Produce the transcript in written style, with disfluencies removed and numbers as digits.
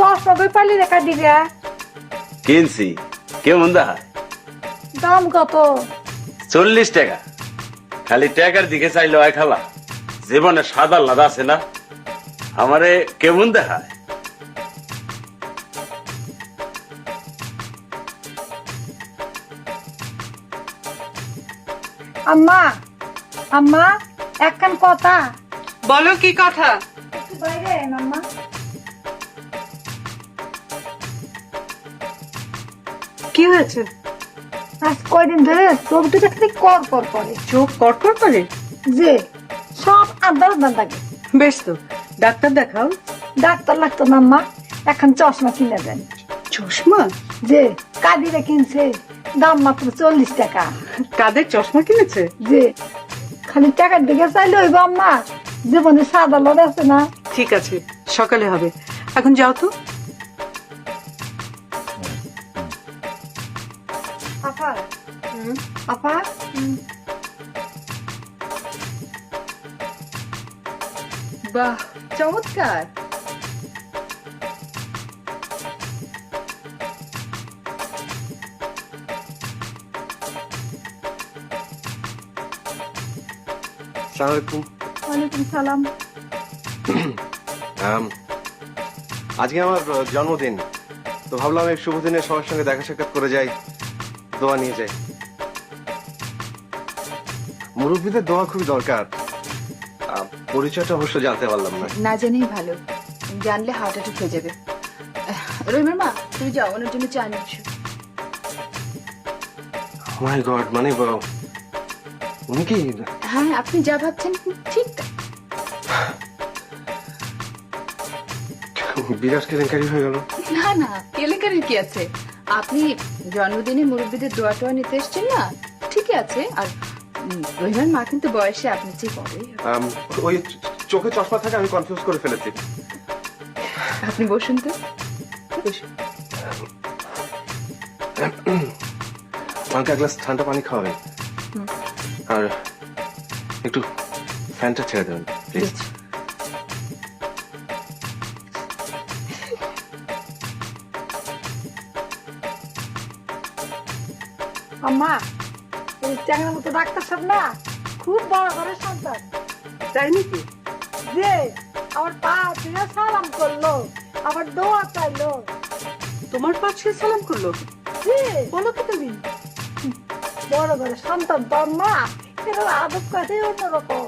চশমা কই পালি রেখা দিবে কিনছি কেমন দেখায়? দাম কত? 40 টাকা। খালি টাকার দিকে চাইলে হয় খালা, জীবনে সাদা লাদা আছে না, আমারে কেমন দেখায়? আম্মা আম্মা একখান কথা। বলো কি কথা? একটু বাইরে আয় আম্মা। কি হয়েছে? আজ কয়দিন ধরে চোখ দুটো খালি কর কর করে। চোখ কটকট করে? যে সব আন্দার আন্দার লাগে। বেশ তো, ডাক্তার দেখাও। ডাক্তার লাগতো না আম্মা, এখন চশমা কিনে দেন। চশমা? যে কাদিরে কিনছে, দাম মাত্র 40 টাকা। কাদের চশমা কিনেছে? যে খালি টাকার দিকে চাইলে হইব আম্মা, জীবনে সাদা লড় আছে না। ঠিক আছে, সকালে হবে, এখন যাও তো। আপা আপা বাহ, চমৎকার। আসসালামু ওয়ালাইকুম সালাম। আলাইকুম। আজকে আমার জন্মদিন, তো ভাবলাম এই শুভ দিনে সবার সঙ্গে দেখা সাক্ষাৎ করে যাই, দোয়া নিয়ে যাই। মুরব্বীদের দোয়া খুবই দরকার। পরিচয়টা অবশ্য জানতে পারলাম না। না জানেই ভালো, জানলে হার্ট অ্যাটাক হয়ে যাবে। রহিমের মা, তুমি যাও, ওনার জন্য চা নিচ্ছ। মাই গড, মানে উনি কি? হ্যাঁ, আপনি যা ভাবছেন ঠিক তাই। বিরাট কেলেঙ্কারি হয়ে গেল। না না, কেলেঙ্কারির কি আছে? আপনি জন্মদিনে মুরব্বীদের দোয়া টোয়া নিতে এসছেন না, ঠিকই আছে। আর রহিমের মা কিন্তু বয়সে আপনার চেয়ে বড়ই। ওই চোখে চশমা থাকে, আমি কনফিউজ করে ফেলেছি। আপনি বসুন তো, বসুন। আমাকে এক গ্লাস ঠান্ডা পানি খাওয়াবেন, আর একটু ফ্যানটা ছেড়ে দেবেন প্লিজ। আম্মা এই চ্যাংড়ার মতো ডাক্তার সব না খুব বড় ঘরের সন্তান। তাই নাকি? যে আমার পা ছুঁয়ে সালাম করলো, আবার দোয়া চাইলো। তোমার পা ছুঁয়ে সালাম করলো? যে বলো কি তুমি? বড় ঘরের সন্তান তো আম্মা, এর আদব কাজে অন্যরকম।